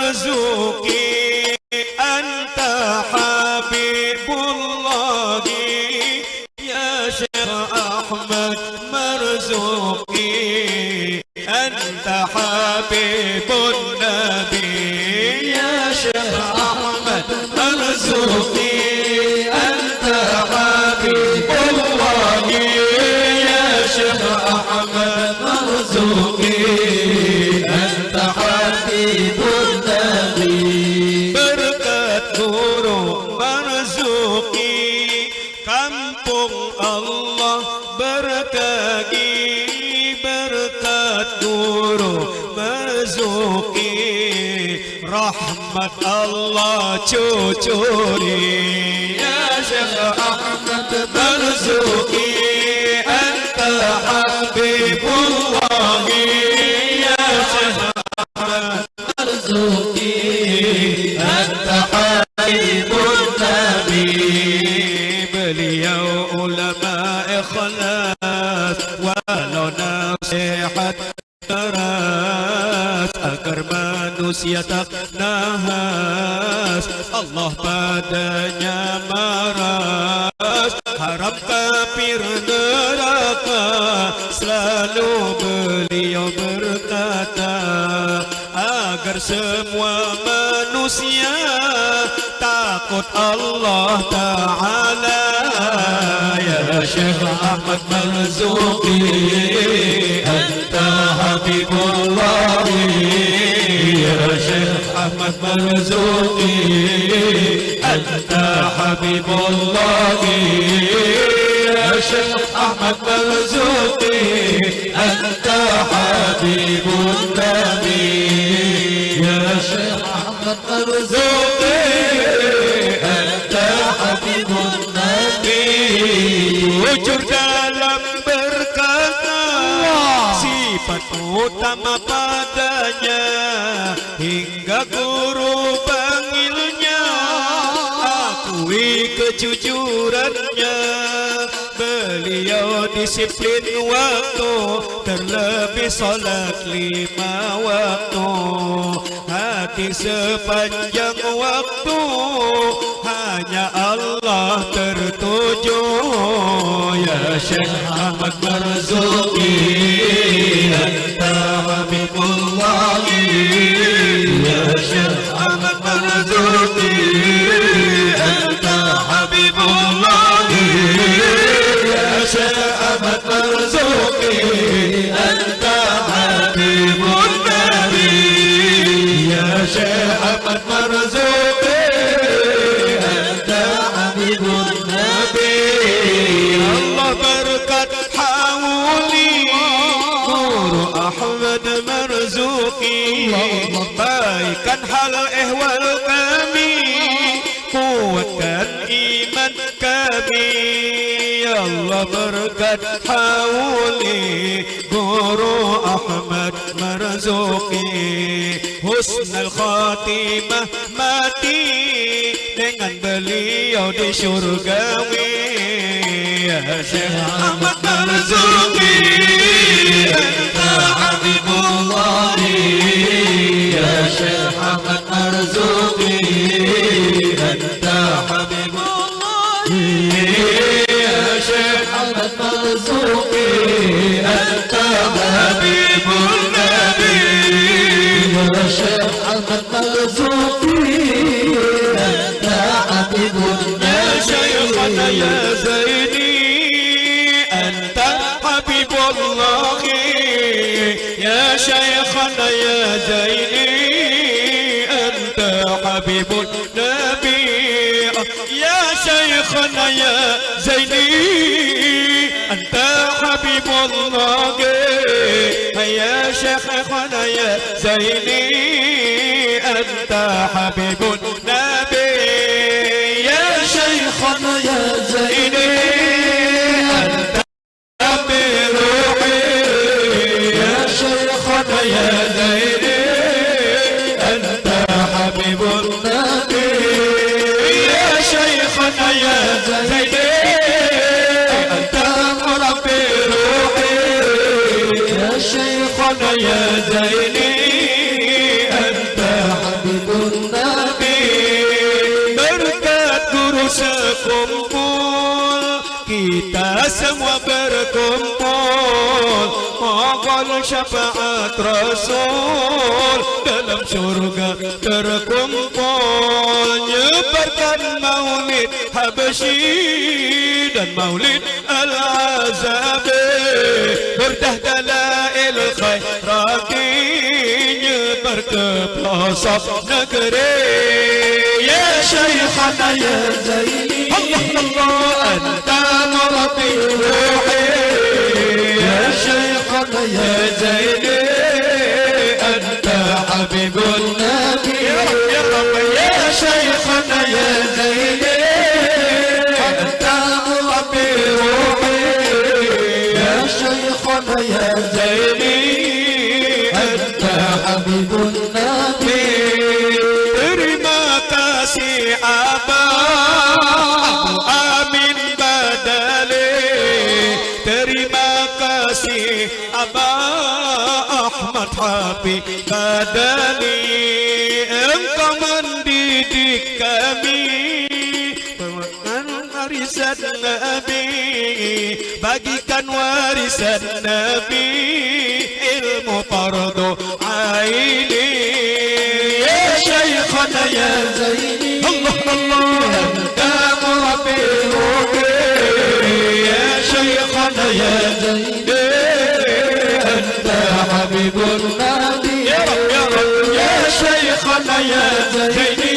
مرزوقي أنت حبيب الله يا شيخ أحمد مرزوقي أنت حبيب النبي يا شيخ أحمد مرزوقي أنت حبيب الله يا شيخ أحمد مرزوقي أنت حبيب النبي berkat guru مرزوقي kampung Allah berkaki berkat guru مرزوقي rahmat Allah cucuri ya Syekh Ahmad مرزوقي anta habibullah ya Syekh Ahmad مرزوقي anta habibun nabi beliau ulama ikhlas walau nasihat keras agar manusia tak nahas Allah padanya maras haram kafir neraka selalu beliau berkata agar semua manusia takut Allah Ta'ala ya Syekh Ahmad Marzuqi anta habibullah ya Syekh Ahmad Marzuqi anta habibullah ya Syekh Ahmad Marzuqi anta habibun nabi ya Syekh Ahmad Marzuqi anta habibun nabi jujur dalam berkata sifat utama padanya hingga guru panggilnya akui kejujurannya beliau disiplin waktu terlebih salat 5 waktu hati sepanjang waktu hanya Allah tertuju ya Syekh Ahmad Marzuqi anta habibullah ya Syekh Ahmad Marzuqi anta habibullah ya Syekh Ahmad Marzuqi anta habibun nabi ya Syekh Ahmad Marzuqi anta habibun nabi Allah berkat hauli guru Ahmad Marzuqi baikkan hal ehwal kami kuatkan iman kami Allah berkat hauli guru Ahmad Marzuqi husnul khatimah mati dengan beliau di surgawi ya Syekh Ahmad Marzuqi anta habibullah ya Syekh Ahmad Marzuqi anta habibullah ya Syekh Ahmad Marzuqi anta habibun nabi ya Syekh Ahmad Marzuqi anta habibun nabi Shaykhana ya Zaini anta habibullah ya Shaykhana ya Zaini anta habibun nabi ya Shaykhana ya Zaini anta habibullah ya Shaykhana ya Zaini anta habibun nabi ya Shaykhana ya Zaini anta biruhi ya Shaykhana ya Zaini anta habibun nabi ya Shaykhana ya Zaini anta murabbi ruhi ya Shaykhana ya Zaini anta Habibun Nabi. Berkat guru sekumpul kita semua berkumpul mohon syafaat Rasul dalam surga terkumpul nyebarkan maulid Habsyi dan maulid Al-Azabi berdah dalail khairati nyebar ke pelosok negeri ya Syekhana ya Zaini Allah anta murabbi ruhi ya Syekhana ya Zaini anta habibun nabi ya Rabb ya Syekhana ya Zaini anta murabbi ruhi ya Syekhana ya Zaini anta habibun nabi. Terima kasih Abu Amin Badali, terima kasih Aba Ahmad Habib Badali, engkau mendidik kami warisan Nabi, bagikan warisan Nabi ilmu fardu aini ya Syekhana ya Zaini Allah anta murabbi ruhi ya Syekhana ya Zaini anta habibun nabi ya Rabb ya Syekhana ya Zaini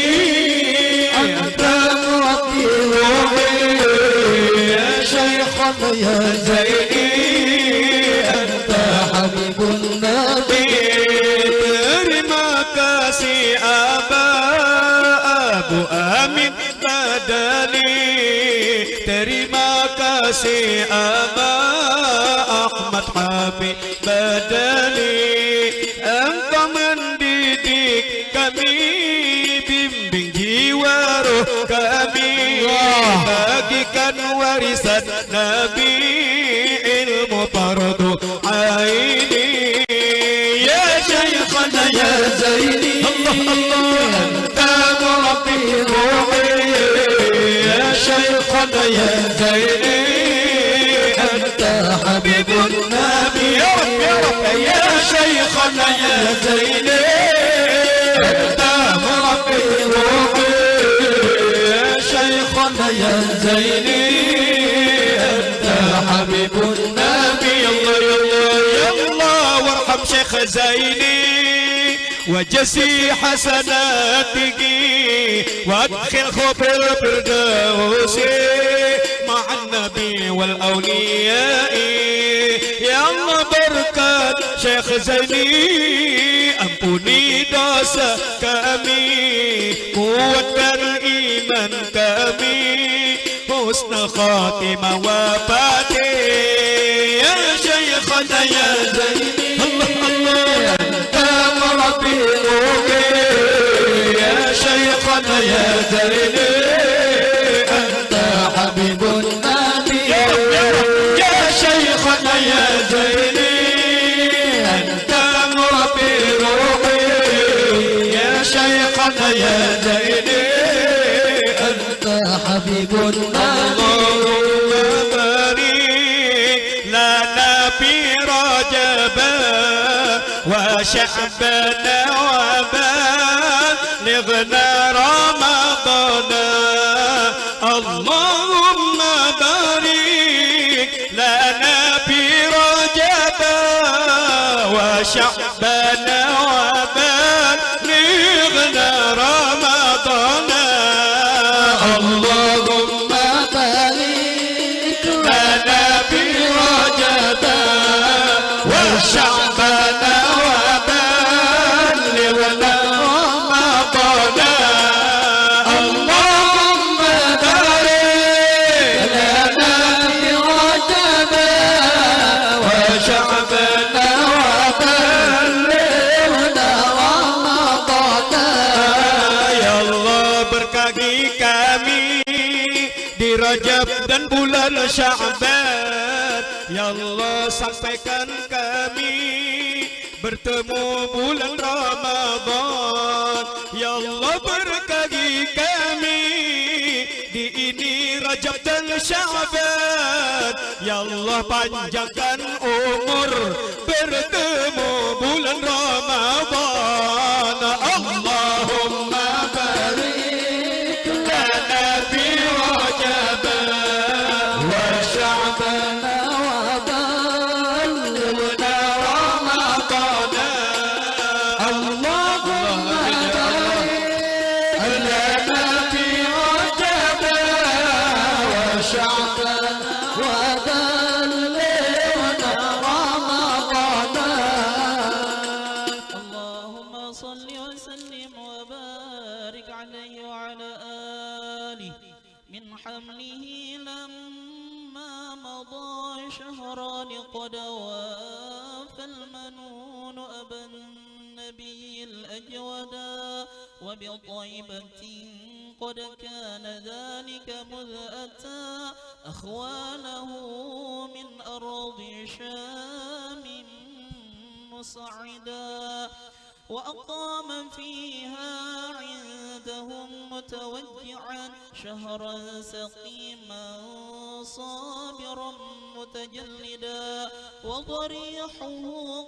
anta murabbi ruhi ya Syekhana ya Zaini anta habibun nabi. Terima kasih Abu Amin Badali, terima kasih Aba Ahmad Habib Badali, engkau mendidik kami bimbing jiwa roh kami bagikan warisan Nabi ilmu fardu aini ya Syekhana ya Zaini Allah anta murabbi ruhi ya Syekhana ya Zaini anta habibun nabi ya Rabb ya Syekhana ya Zaini anta murabbi ruhi ya Syekhana ya Zaini anta habibun nabi ya Allah warham Syekh Zaini وجزي حسناته وادخله في الفردوس مع النبي والأولياء يا الله بركات Syekh Zaini ampuni dosa kami kuatkan iman kami husna khatimah wafati ya Syekhana ya Zaini Allah murabbi ruhi ya Syekhana ya Zaini anta habibun nabi ya Syekhana ya Zaini anta murabbi ruhi ya Syekhana ya Zaini anta habibun nabi. Allahumma barik lana fi Rajab وشعبنا وبلغنا رمضان اللهم بارك لنا في رجب وشعبنا وبلغنا رمضان اللهم بارك لنا في رجب وشعبنا Rajab dan bulan Sya'ban ya Allah sampaikan kami bertemu bulan Ramadan. Ya Allah berkahi kami di ini Rajab dan Sya'ban. Ya Allah panjangkan umur bertemu bulan Ramadan. Allahumma barik lana fi Rajab wa Sya'ban wa ballghna Ramadan. Allahumma barik lana fi Rajab wa Sya'ban wa ballghna Ramadan. اللهم صل وسلم وبارك عليه وعلى آله من حمله لما مضى شهران قد وافى المنون أبا النبي الأجودا وبطيبة قد كان ذلك مذ أتى أخواله من أرض شام مصعدا وأقام فيها عندهم متوجعا شهرا سقيما صابرا متجلدا وضريحه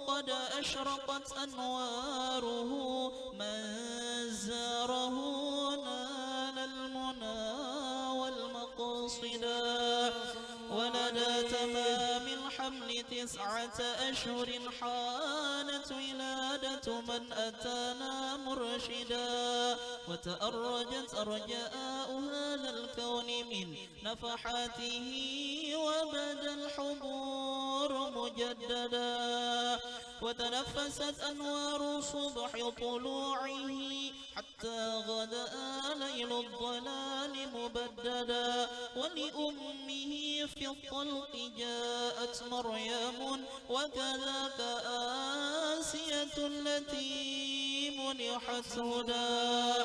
قد أشرقت أنواره من زاره نال المنى والمقصدا ولدى تمام الحمل 9 أشهر حانت ولادة من أتانا مرشدا وتأرجت أرجاء هذا الكون من نفحاته وبدا الحضور مجددا وتنفست أنوار صبح طلوعه حتى غدا ليل الضلال مبددا ولأمه في الطلق جاءت مريم وكذاك آسية التي منحت هدى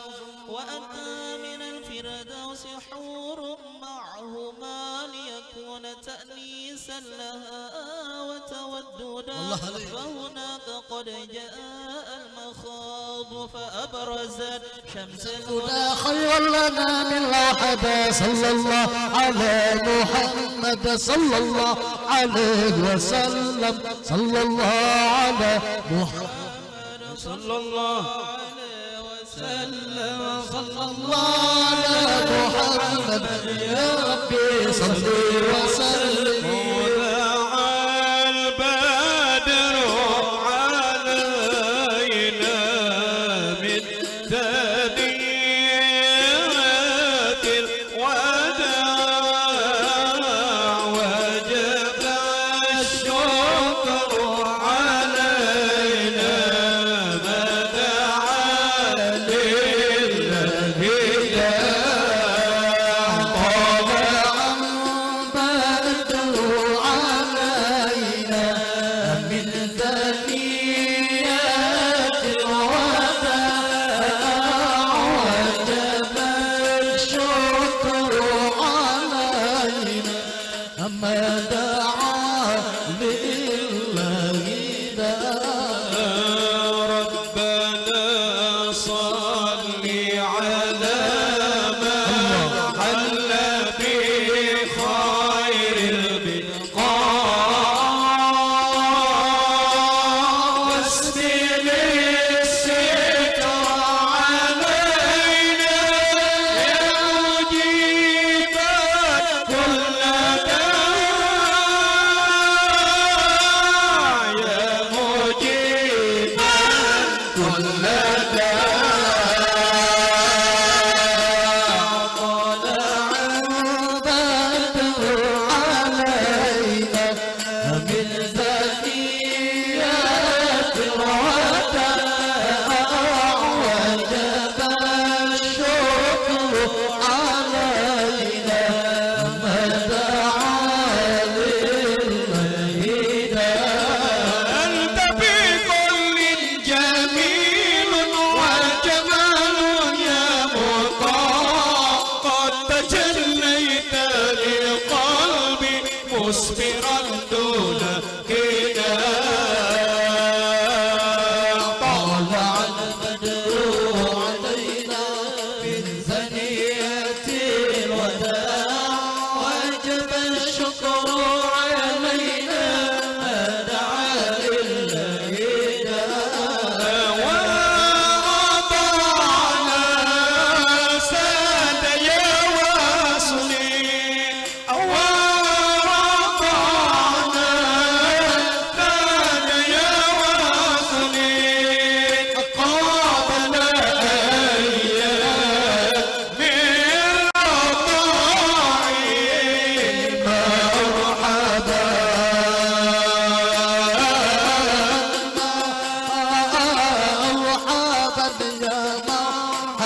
وأتى من الفردوس حور معهما ليكون تأنيسا لها وتوددا فهناك قد جاء المخاض فأبرزت شمس الهدى خير لنا من لاحد صلى الله على محمد صلى الله عليه وسلم صلى الله على محمد صلى الله عليه وسلم صلى الله على محمد يا ربي صل وسلم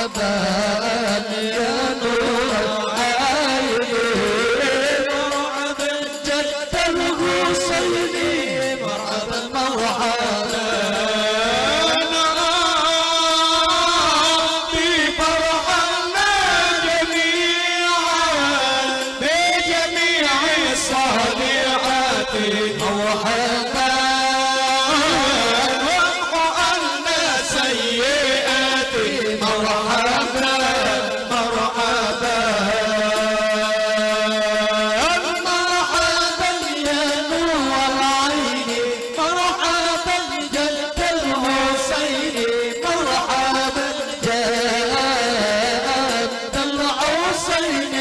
مرحبا يا نور العين مرحبا جد الحسين مرحبا مرحبا مرحبا وامحو عنا سيئاتي مرحبا مرحبا مرحبا يا نور العين مرحبا جد الحسين مرحبا جد الحسين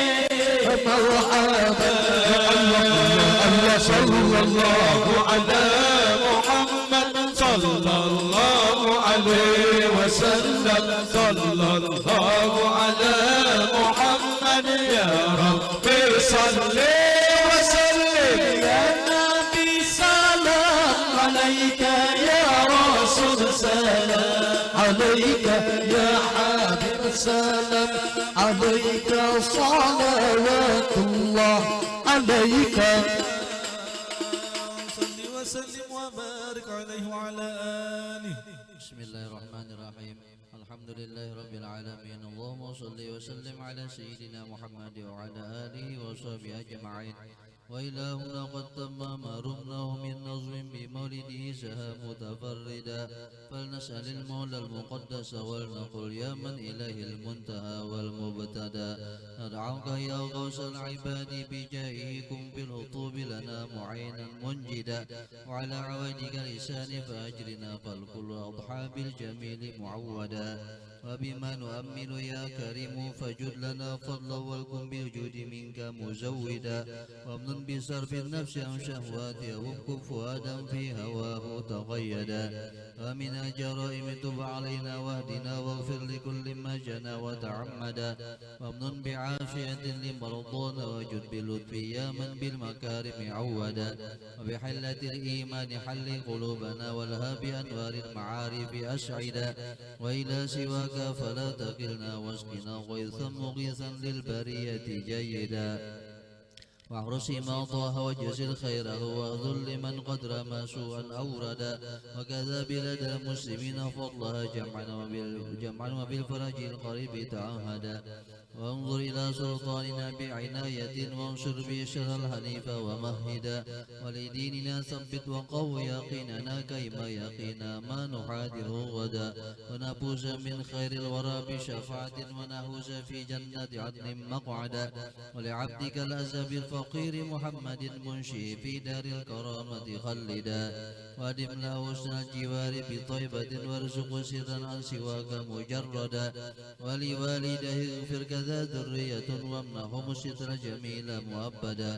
مرحبا صلى الله على محمد صلى الله عليه وسلم صلى الله على محمد يا ربي صل وسلم يا نبي سلام عليك يا رسول سلام عليك يا حبيب سلام عليك صلوات الله عليك وسلم وبارك عليه وعلى آله. بسم الله الرحمن الرحيم. الحمد لله رب العالمين. اللهم صل وسلم على سيدنا محمد وعلى آله وصحبه أجمعين. وإلهنا قد تم ما رمناه من نظم بمولده سها متفردا فلنسأل المولى المقدس ولنقل يا من إله المنتهى والمبتدا ندعوك يا غوث العباد بجاهكم بالهطوب لنا معينا منجدا وعلى عوائدك لسان فأجرنا فالكل أضحى بالجميل معودا وبما نؤمل يا كريم فجد لنا فضلا والكن بالجود منك مزودا وامن بصرف النفس عن شهواتها وابكم فؤادا في هواه تقيدا ومن الجرائم تب علينا واهدنا واغفر لكل ما جنى وتعمدا وامن بعافية لمرضانا وجد بلطف يا من بالمكارم عودا وبحلة الإيمان حل قلوبنا والها بأنوار المعارف أسعدا وإلى سواك فلا تكلنا واسقنا غيثا مغيثا للبرية جيدا واحرس ما طه وجزل خيره واذل من قد رمى سوءا أوردا وكذا بلاد المسلمين فضلها جمعا وبالفرج القريب تعهدا وانظر إلى سلطاننا بعناية وانصر به شر الحنيف ومهدا ولديننا ثبت وقوي يقيننا كيما يقينا ما نحاذره غدا ونفوز من خير الورى بشفاعة ونهوز في جنة عدن مقعدا ولعبدك الأزب الفقير محمد منشي في دار الكرامة خلدا وادم له حسن الجوار بطيبة وارزق سرا عن سواك مجردا ولوالديه اغفر كذا ذرية وامنهم الستر جميل مؤبدا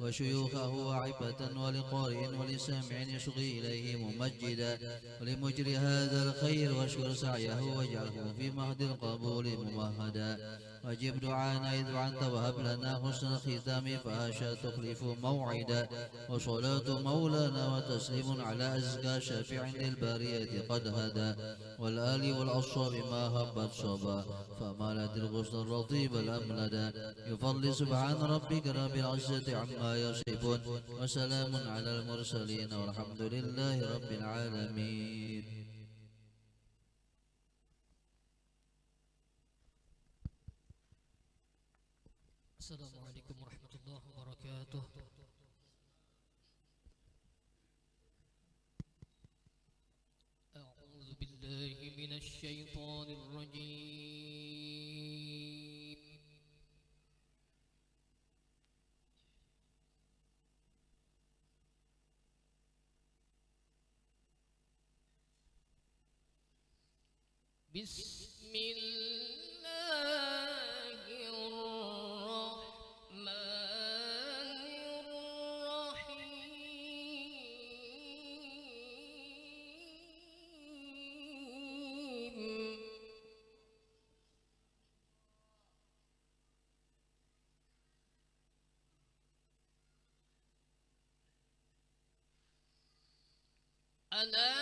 وشيوخه وعبة ولقارئ ولسامع يصغي إليه ممجدا ولمجري هذا الخير واشكر سعيه واجعله في مهد القبول ممهدا وجب دعانا إذ عنت وهب لنا حسن الختام فهاشا تخلف موعدا وصلاة مولانا وتسليم على أزكى شافع للبارية قد هدى والآل والأصحاب ما هبت صبا فمالت الغصن الرطيب الأملدا يفضل سبحان ربك رب العزة عما يصفون وسلام على المرسلين والحمد لله رب العالمين. السلام عليكم ورحمة الله وبركاته. أعوذ بالله من الشيطان الرجيم. بسم الله الرحمن الرحيم. ألا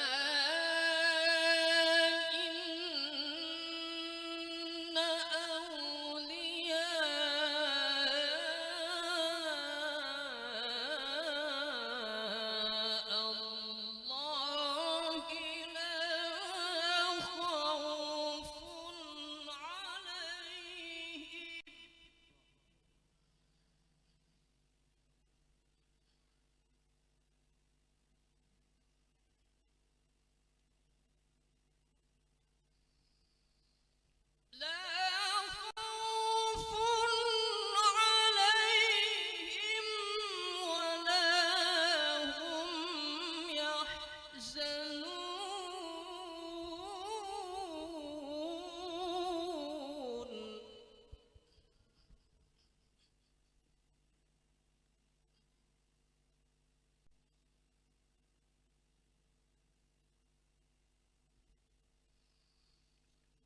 إن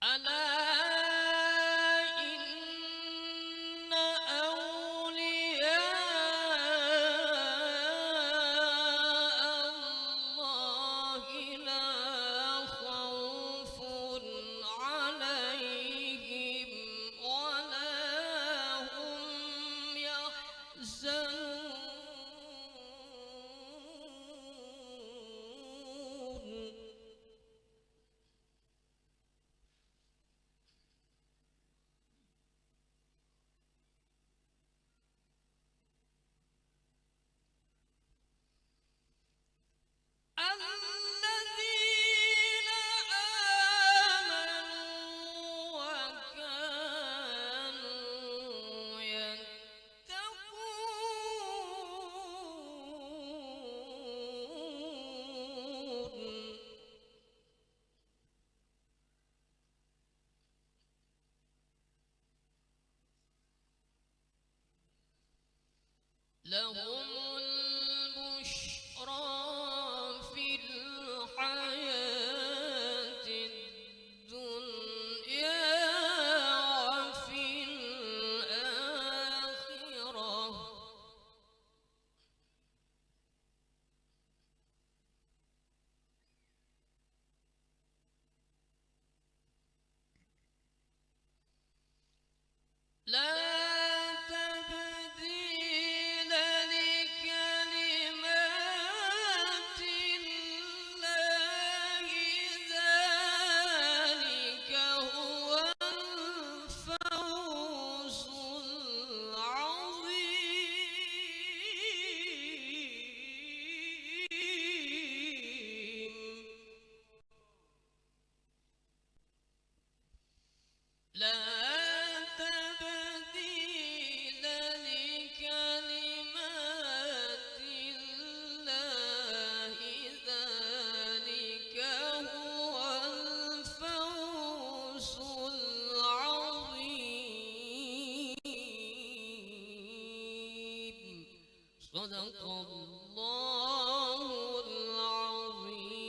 ألا إن أولياء الله لا خوف عليهم ولا هم يحزنون الذين آمنوا وكانوا يتقون لهم البشرى في الحياة الدنيا وفي الآخرة لا تبديل لكلمات الله ذلك هو الفوز العظيم لا تبديل لكلمات الله ذلك هو الفوز العظيم صدق الله العظيم.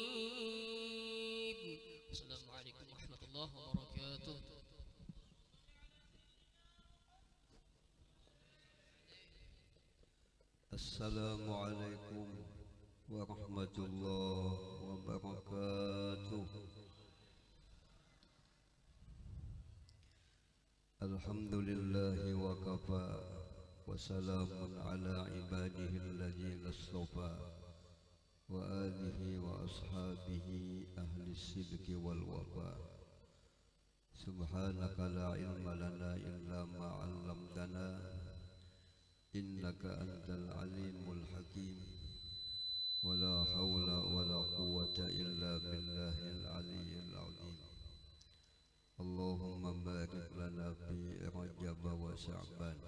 السلام عليكم ورحمة الله وبركاته. السلام عليكم ورحمة الله وبركاته. الحمد لله وكفى وسلام على عباده الذين اصطفى وآله وأصحابه أهل الصدق والوفاء. سبحانك لا علم لنا إلا ما علمتنا إنك أنت العليم الحكيم ولا حول ولا قوة إلا بالله العلي العظيم. اللهم بارك لنا في رجب وشعبان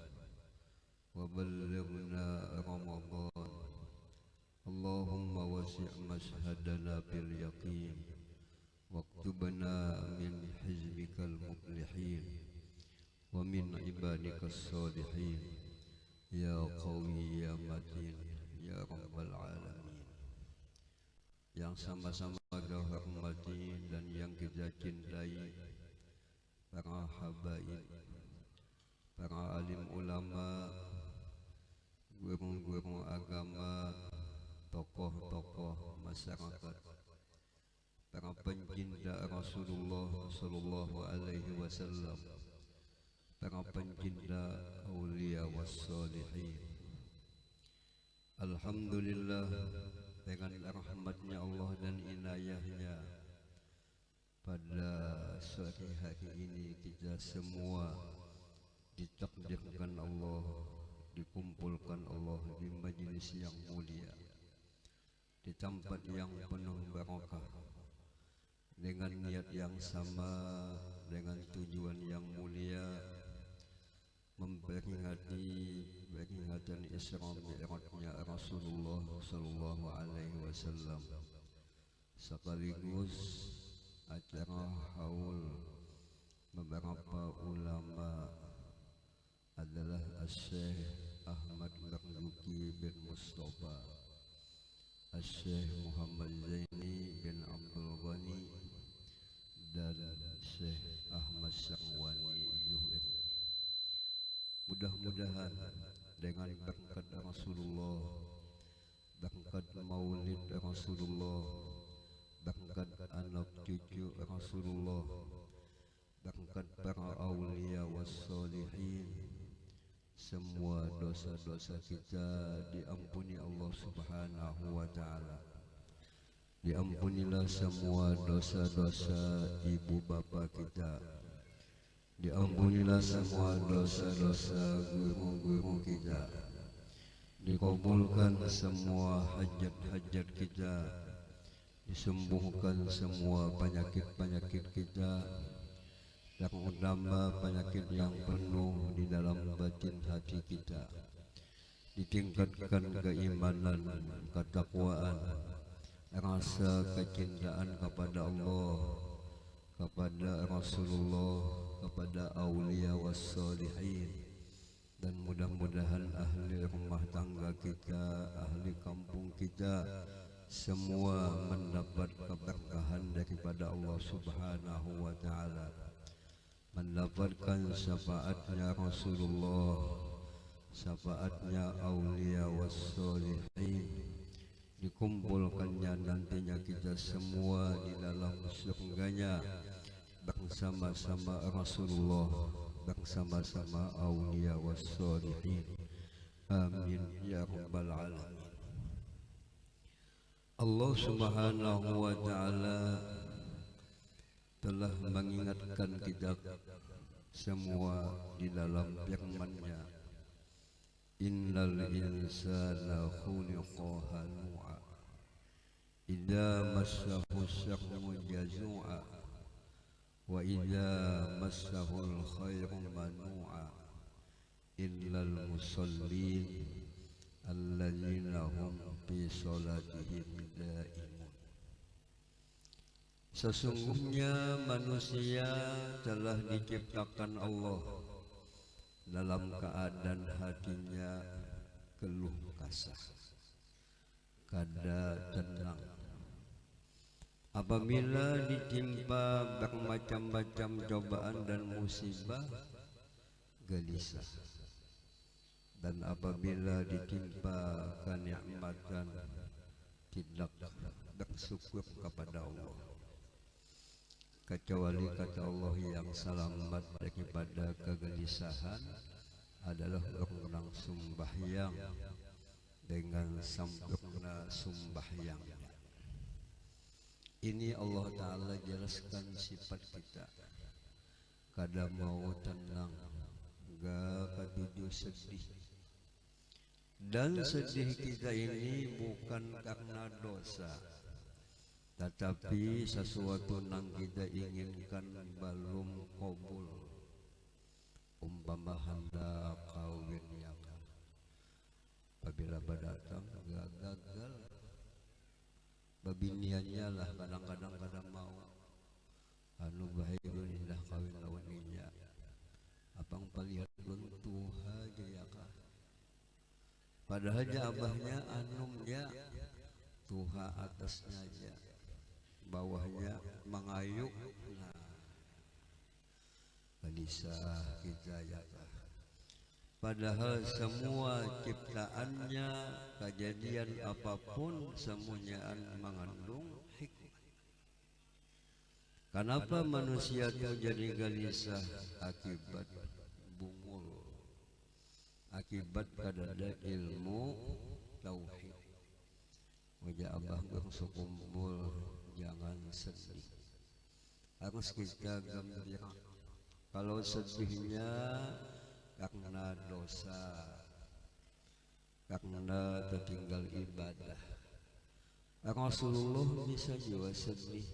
وبلغنا رمضان. اللهم وسع مشهدنا باليقين واكتبنا من حزبك المفلحين ومن عبادك الصالحين يا قوي يا متين ya Rabbal Alamin. Yang sama-sama kita hormati dan yang kita cintai para habaib, para alim ulama, guru-guru agama, tokoh-tokoh masyarakat, para pencinta Rasulullah sallallahu alaihi wasallam, para pencinta aulia wassalihin. Alhamdulillah, dengan rahmatnya Allah dan inayahnya, pada sore hari ini kita semua ditakdirkan Allah, dikumpulkan Allah di majlis yang mulia, di tempat yang penuh barakah, dengan niat yang sama, dengan tujuan yang mulia, memperingati peringatan Isra Mi'rajnya Rasulullah sallallahu alaihi wasallam, sekaligus acara haul beberapa ulama adalah Syekh Ahmad Marzuki bin Mustafa, Syekh Muhammad Zaini bin Abdul Ghani, dan Syekh Ahmad Syahwani UM. Mudah-mudahan dengan berkat Rasulullah, berkat maulid Rasulullah, berkat anak cucu Rasulullah, berkat para awliya wassalihin, semua dosa-dosa kita diampuni Allah Subhanahu wa ta'ala. Diampunilah semua dosa-dosa ibu bapa kita. Diampunilah semua dosa-dosa guru-guru kita. Dikabulkan semua hajat-hajat kita. Disembuhkan semua penyakit-penyakit kita, terutama penyakit yang penuh di dalam batin hati kita. Ditingkatkan keimanan, ketakwaan, rasa kecintaan kepada Allah, kepada Rasulullah, kepada awliya wassalihin, dan mudah-mudahan ahli rumah tangga kita, ahli kampung kita, semua mendapat keberkahan daripada Allah Subhanahu wa ta'ala, mendapatkan syafaatnya Rasulullah, syafaatnya awliya wassalihin, dikumpulkannya nantinya kita semua di dalam surganya bersama-sama Rasulullah, bersama-sama awliya wassalihin. Amin ya rabbal alamin. Allah Subhanahu wa ta'ala telah mengingatkan kita semua di dalam firman-Nya, innal insana khuliqa halu'a idza massahu syarru jazu'a wa idza massahu khairu manu'a illal musallin alladzina hum fi salatihim daimun. Sesungguhnya manusia telah diciptakan Allah dalam keadaan hatinya keluh kesah, kada tenang. Apabila ditimpa bermacam-macam cobaan dan musibah, gelisah. Dan apabila ditimpa kenikmatan, tidak bersyukur kepada Allah. Kecuali kata Allah yang selamat daripada kegelisahan adalah orang sembahyang dengan sempurna sembahyangnya. Ini Allah Ta'ala jelaskan sifat kita. Kada mau tenang, gak ketujuh sedih. Dan sedih kita ini bukan karena dosa, tetapi sesuatu yang kita inginkan belum kabul. Umpama hendak kawin yang apabila datang gagal, babiniannya lah kadang-kadang kada mau. Anu bahayun indah kawin lawan inya. Apang palihat bentuha jaya kah. Padahal abahnya anumnya tuha atasnya aja, bawahnya mengayuk. Nah, gelisah kita ya. Padahal semua ciptaannya, kejadian apapun semuanya mengandung hikmah. Kenapa manusia itu jadi gelisah? Akibat bungul, akibat kadada ilmu tauhid. Wajah abah bersukumpul, jangan sedih, harus kita gembira. Kalau sedihnya karena dosa, karena tertinggal ibadah, Rasulullah bisa juga sedih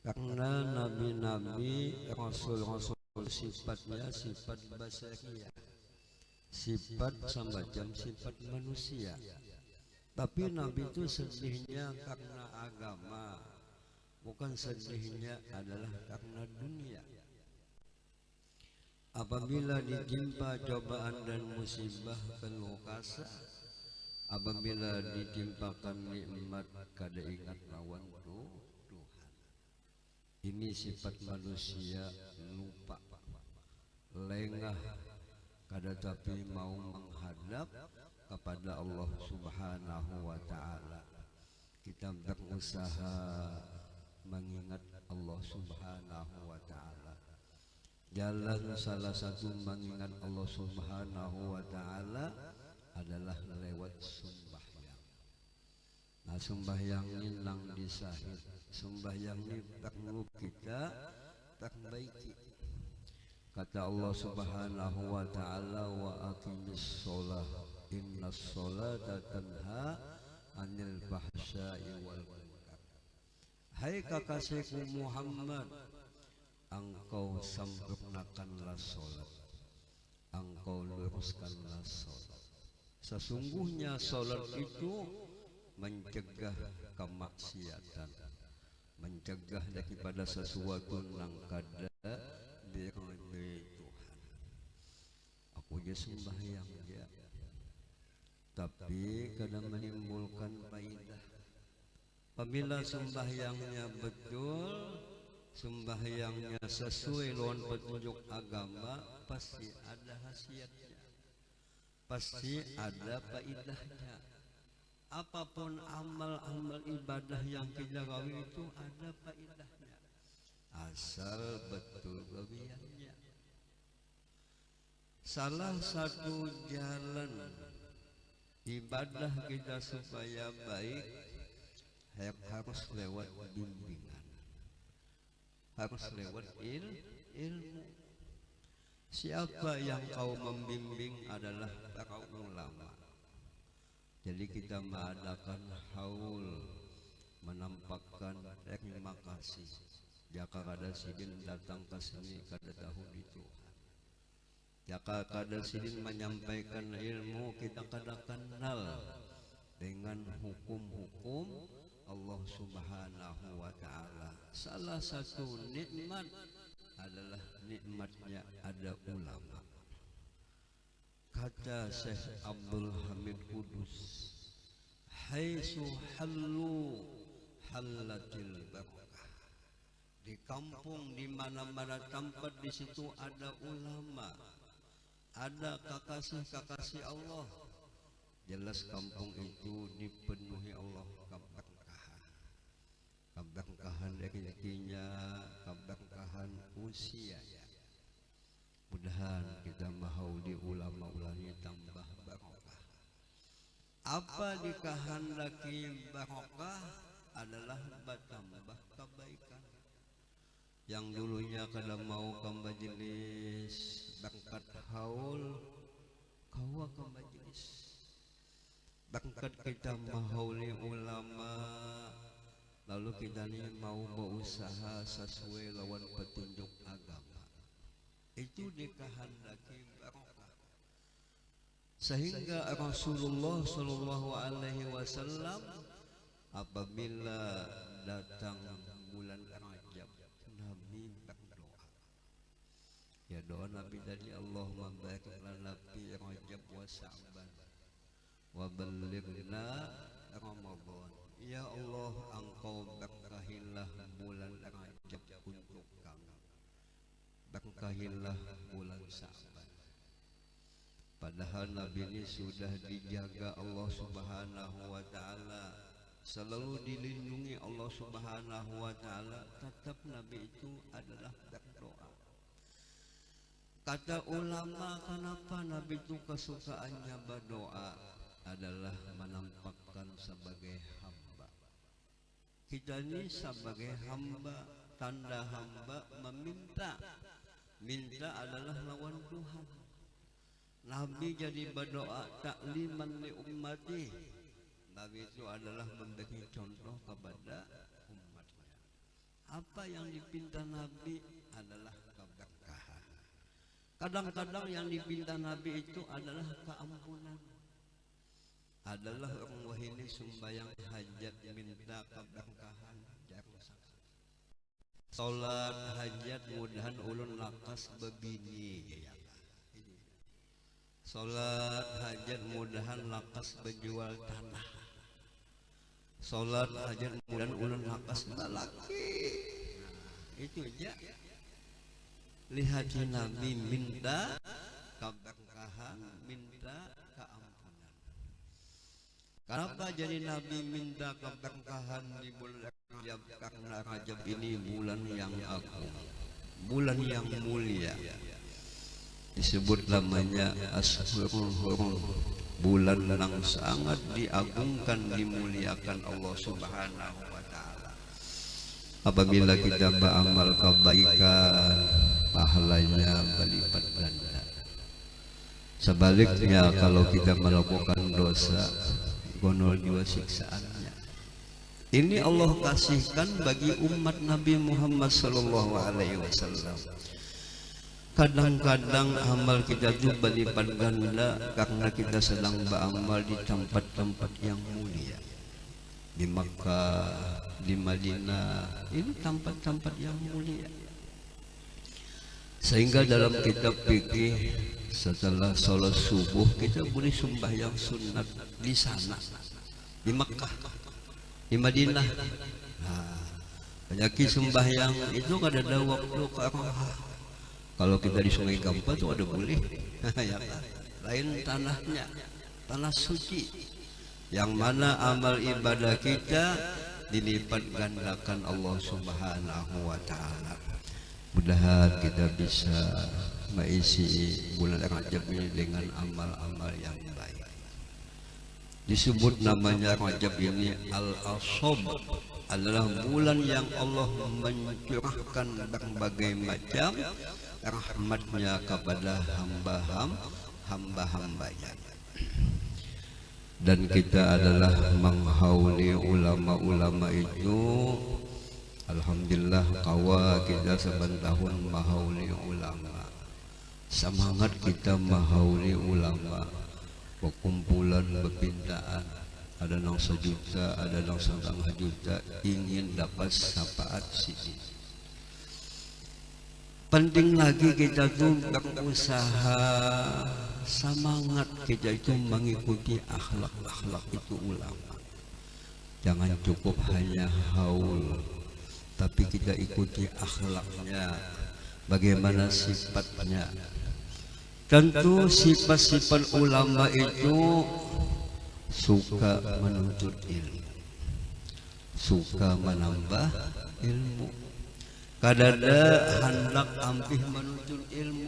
karena nabi-nabi, rasul-rasul sifatnya sifat basariyah, sifat semacam sifat manusia. Tapi Nabi itu sedihnya karena agama, bukan sedihnya adalah karena dunia. Apabila ditimpa cobaan dan musibah keluh kesah, apabila ditimpakan nikmat kada ingat lawan Tuhan. Ini sifat manusia lupa, lengah, kada tapi mau menghadap kepada Allah Subhanahu wa Ta'ala. Kita berusaha mengingat Allah Subhanahu wa Ta'ala. Jalan salah satu mengingat Allah Subhanahu wa Ta'ala adalah lewat sembahyang. Nah, sembahyang ini nang disahid, sembahyang ini perlu kita perbaiki. Kata Allah Subhanahu wa Ta'ala, wa aqimis sholah innas sholata tanha anil fahsya'i wal munkar. Hai kekasihku Muhammad, engkau sempurnakanlah sholat, engkau luruskanlah sholat. Sesungguhnya sholat itu mencegah kemaksiatan, mencegah daripada sesuatu yang kada diridhoi Tuhan. Aku je sembahyang ya, tapi kadang menimbulkan faedah. Apabila sembahyangnya betul, sembahyangnya sesuai dengan petunjuk agama, pasti ada khasiatnya, pasti ada faedahnya. Apapun amal-amal ibadah yang kita lakukan itu ada faedahnya, asal betul lebihannya. Salah satu jalan ibadah kita supaya baik harus lewat bimbingan, harus lewat ilmu. Siapa yang kau membimbing adalah para ulama. Jadi kita mengadakan haul, menampakkan terima kasih. Jika kada sidin datang ke sini kada tahu itu. Jika kada sidin menyampaikan ilmu, kita kada kenal dengan hukum-hukum Allah Subhanahu wa Ta'ala. Salah satu nikmat adalah nikmatnya ada ulama. Kata Syekh Abdul Hamid Kudus, haitsu hallu hallatil barakah. Di kampung di mana-mana tempat di situ ada ulama, ada kekasih-kekasih Allah, jelas kampung itu dipenuhi Allah keberkahan. Keberkahan rezekinya, keberkahan usianya. Mudahan kita mau di ulama-ulama tambah barokah. Apa dikehendaki barokah adalah bertambah kebaikan. Yang dulunya kada mau ke majelis berkat haul, kawa ke majelis. Berkat kita mahauli ulama, lalu kita ni mau berusaha sesuai lawan petunjuk agama. Itu dikehendaki barokah. Sehingga Rasulullah sallallahu alaihi wasallam apabila datang bulan Rajab, Nabi berdoa. Ya doa Nabi tadi, Allahumma barik lana fi Rajab wa Sya'ban wa ballighna Ramadan. Ya Allah, engkau berkahilah bulan Rajab untuk kami, berkahilah bulan Sya'ban. Padahal Nabi ini sudah dijaga Allah Subhanahu wa Ta'ala, selalu dilindungi Allah Subhanahu wa Ta'ala, tetap Nabi itu adalah berdoa. Kata ulama, kenapa Nabi itu kesukaannya berdoa? Adalah menampakkan sebagai hamba. Kita ini sebagai hamba, tanda hamba meminta. Minta adalah lawan Tuhan. Nabi jadi berdoa takliman li ummati. Nabi itu adalah memberi contoh kepada umatnya. Apa yang dipinta Nabi adalah keberkahan. Kadang-kadang yang dipinta Nabi itu adalah keampunan. Adalah orang wahini sembahyang hajat minta keberkahan, jangan sakit. Salat hajat mudahan ulun lakas bebini. Salat hajat mudahan lakas berjual tanah. Salat hajat mudahan ulun lakas balaki. itu aja. Lihat Nabi minta keberkahan, minta keampunan. Kenapa jadi Nabi minta keberkahan di bulan Rajab? Karena Rajab ini bulan yang agung, bulan yang mulia. Disebut namanya Ashurul Hurum, bulan yang sangat diagungkan, dimuliakan Allah Subhanahu wa Ta'ala. Apabila kita beramal kebaikan, pahalanya berlipat ganda. Sebaliknya kalau kita melakukan dosa, gonol juga siksaannya. Ini Allah kasihkan bagi umat Nabi Muhammad sallallahu alaihi wasallam. Kadang-kadang amal kita itu berlipat ganda karena kita sedang beramal di tempat-tempat yang mulia. Di Makkah, di Madinah, ini tempat-tempat yang mulia. Sehingga dalam kitab fikih setelah sholat subuh kita boleh sembahyang sunat di sana, di Makkah, di Madinah. Nah, banyak sembahyang itu kada ada waktu karena kalau kita di Sungai Gampah itu ada boleh, ya, lain tanahnya, tanah suci, yang mana amal ibadah kita dilipat gandakan Allah Subhanahu wa Ta'ala. Mudah-mudahan kita bisa mengisi bulan Rajab ini dengan amal-amal yang baik. Disebut namanya Rajab ini Al-Ashab, adalah bulan yang Allah mencurahkan berbagai macam rahmatnya kepada hamba-hambanya. Dan kita adalah menghauli ulama-ulama itu. Alhamdulillah kawa kita saban tahun menghauli ulama. Semangat kita menghauli ulama. Perkumpulan berpintaan, ada yang 1 juta, ada yang 1,5 juta, ingin dapat syafaat sini. Penting lagi kita tuh berusaha, semangat kita itu mengikuti akhlak-akhlak itu ulama. Jangan cukup hanya haul, tapi kita ikuti akhlaknya, bagaimana sifatnya. Tentu sifat-sifat ulama itu suka menuntut ilmu, suka menambah ilmu, kadada hendak ampih menuntut ilmu.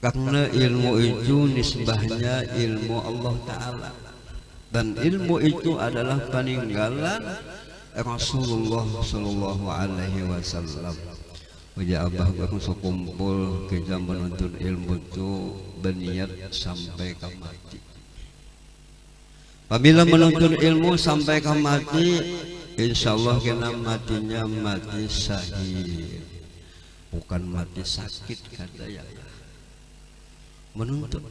Karena ilmu itu nisbahnya ilmu Allah Ta'ala, dan ilmu itu adalah peninggalan Rasulullah Sallallahu Alaihi Wasallam. Wajah abah baru sekumpul kita menuntut ilmu itu berniat sampai ke mati. Apabila menuntut ilmu sampai ke mati, insya Allah kita matinya mati syahid, bukan mati sakit kata ya. Menuntut.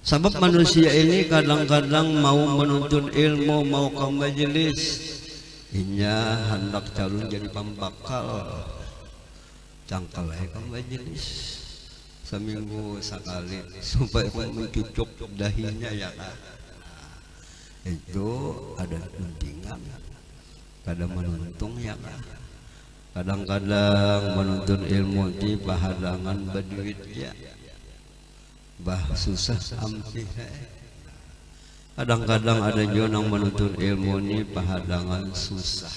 Sebab manusia ini kadang-kadang mau menuntut ilmu, mau ke majelis, inya hendak calon jadi pembakal. Cangkal ke majelis seminggu sekali supaya mencucuk dahinya ya kan. Itu ada pentingan, kadang menuntung ya kan. Kadang-kadang menuntut ilmu di pahadangan berduit ya, bah susah ampih. Kadang-kadang ada juga yang menuntut ilmu ini pahadangan susah,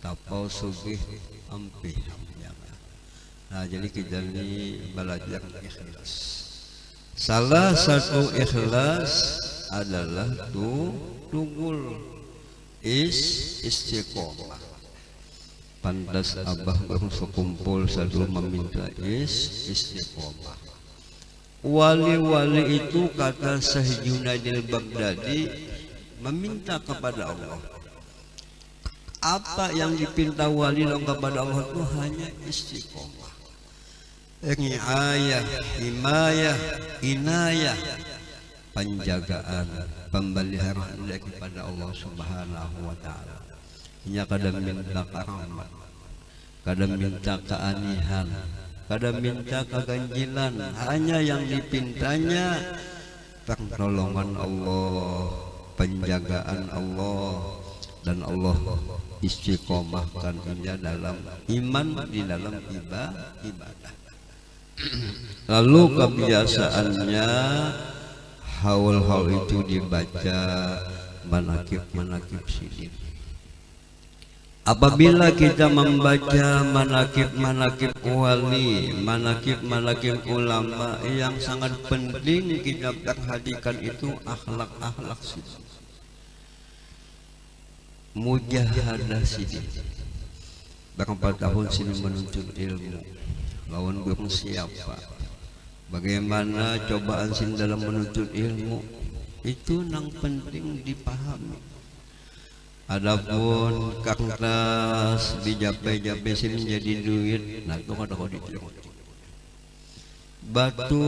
tapau sugih ampih. Nah, jadi kita ini belajar ikhlas. Salah satu ikhlas adalah tunggul istiqomah. Pantas abah baru sekumpul sebelum meminta istiqomah. Wali-wali itu kata Syekh Junaidil Baghdadi meminta kepada Allah. Apa yang dipinta wali kepada Allah itu hanya istiqomah. Riayah, himayah, inayah, penjagaan, pemeliharaan daripada Allah Subhanahu wa Ta'ala. Hanya kadang minta karamat, kadang minta keanihan, kadang minta keganjilan. Hanya yang dipintanya pertolongan Allah, penjagaan Allah, dan Allah istiqomahkan dia dalam iman, di dalam ibadah. Lalu kebiasaannya haul-haul itu dibaca manakib-manakib sidin. Apabila kita membaca manakib-manakib wali, manakib-manakib ulama, yang sangat penting kita perhatikan itu akhlak-akhlak sidin. Mujahadah sidin. Berapa tahun sidin menuntut ilmu, lawan belum siapa. Bagaimana cobaan sidin dalam menuntut ilmu, itu yang penting dipahami. Adapun kertas dijapai-japai sini jadi duit, nah itu kada kau ditiru. Batu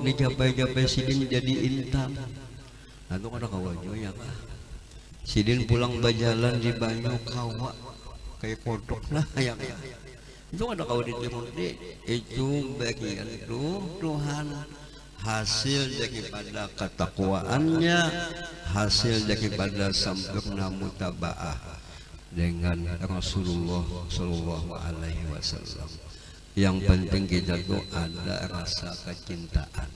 dijapai-japai sini jadi intan, nah itu kada kau ya. Sidin pulang berjalan di banyu kawa kayak kodok lah ya. Itu kada kau ditiru. Itu bagian Tuhan, hasil daripada ketakwaannya, hasil daripada sempurna mutabaah dengan Rasulullah Sallallahu Alaihi Wasallam. Yang penting kita tuh ada rasa kecintaan.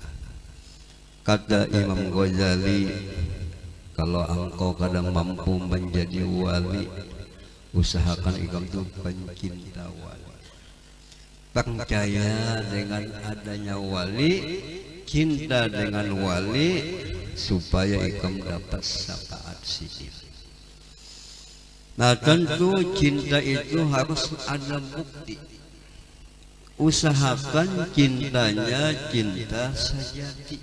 Kata Imam Ghazali, kalau engkau kadang mampu menjadi wali, usahakan engkau tuh pencinta wali. Percaya dengan adanya wali, cinta dengan wali, supaya ikam dapat syafaat sidin. Nah tentu cinta itu harus ada bukti. Usahakan cintanya cinta sejati.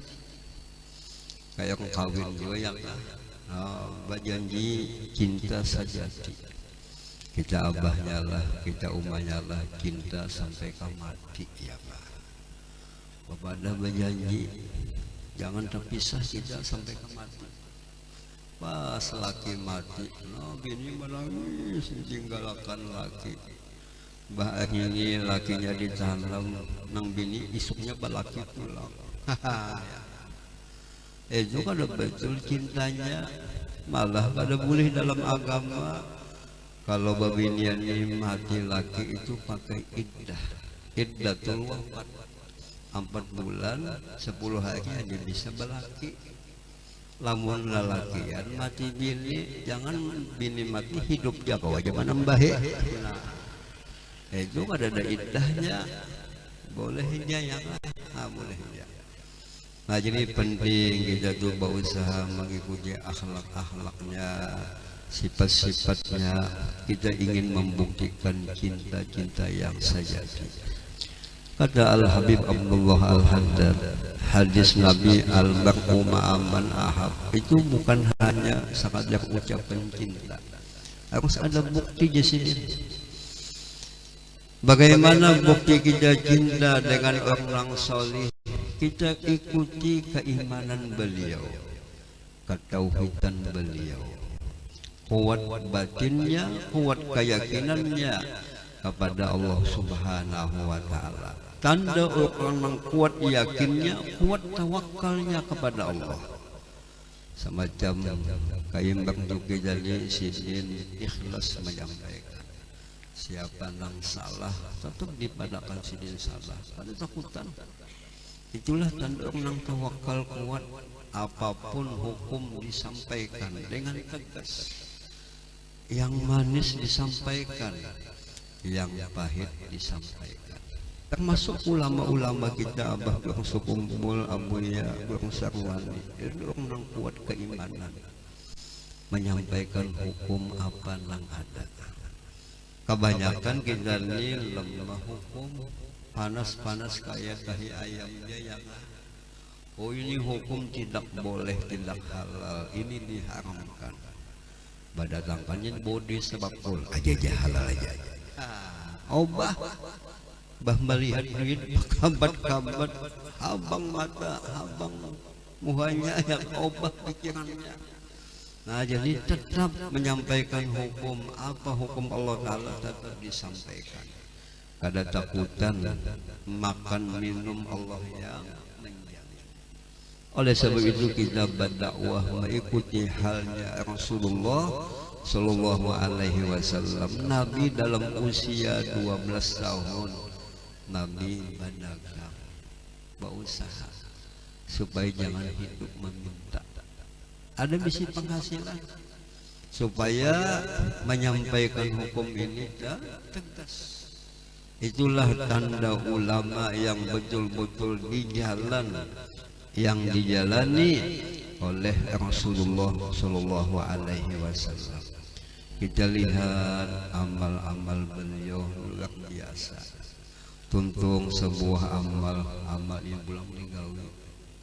Kayak kawin juga yang berjanji cinta sejati. Kita abahnya lah, kita umahnya lah, cinta sampai ke mati ya Pak. Bapak dah berjanji jangan terpisah kita sampai ke mati. Pas laki mati, no, bini menangis tinggalkan laki. Bah ini lakinya ditanam, nang bini isuknya balaki pulang. Itu kada betul cintanya, malah kada boleh dalam agama. Kalau babinian ini mati laki itu pakai iddah, iddatul wafat. 4 bulan 10 hari hanya bisa berlaki. Lamun lalakian mati bini, jangan bini mati hidup jaga wajah menambahe. Nah, itu ada iddahnya, boleh dia yang boleh dia. Nah jadi penting kita tuh berusaha mengikuti akhlak-akhlaknya, sifat-sifatnya. Kita ingin membuktikan cinta-cinta yang sejati. Kata Al-Habib Abdullah Al-Haddad, hadis Nabi al-mar'u ma'aman ahab, itu bukan hanya sekadar ucapan cinta, harus ada bukti di sini. Bagaimana bukti kita cinta dengan orang solih? Kita ikuti keimanan beliau, ketauhidan beliau, kuat batinnya, kuat keyakinannya kepada Allah Subhanahu wa Ta'ala. Tanda orang yang kuat yakinnya, kuat tawakalnya kepada Allah. Semacam kaimbang juga jadi sidin ikhlas menyampaikan. Siapa yang salah tetap dipadakan sidin salah, pada takutan. Itulah tanda orang yang tawakal kuat. Apapun hukum disampaikan dengan tegas, yang manis disampaikan, yang pahit disampaikan. Termasuk ulama-ulama kita, Abah Burung Sukumpul, Abuya Burung Sarwani, itu orang kuat keimanan, menyampaikan hukum apa yang ada. Kebanyakan kita ini lemah hukum, panas-panas kayak tahi ayam dia yang oh ini hukum tidak boleh, tidak halal, ini diharamkan. Badatangkannya bodi sebab pun aja halal aja. Obah bah melihat duit kambat-kambat, habang mata, habang muhanya, yang obah pikirannya. Nah jadi tetap menyampaikan hukum, apa hukum Allah Ta'ala tetap disampaikan. Kada takutan makan minum Allah yang menjamin. Oleh sebab itu kita berdakwah mengikuti halnya Rasulullah Sallallahu alaihi wasallam. Nabi dalam usia 12 tahun Nabi berdagang, berusaha supaya jangan hidup meminta. Ada misi penghasilan supaya menyampaikan hukum ini tegas. Itulah tanda ulama yang betul-betul di jalan yang dijalani oleh Rasulullah Sallallahu Alaihi Wasallam. Kita lihat amal-amal beliau luar biasa. Tuntung sebuah amal yang belum digawi.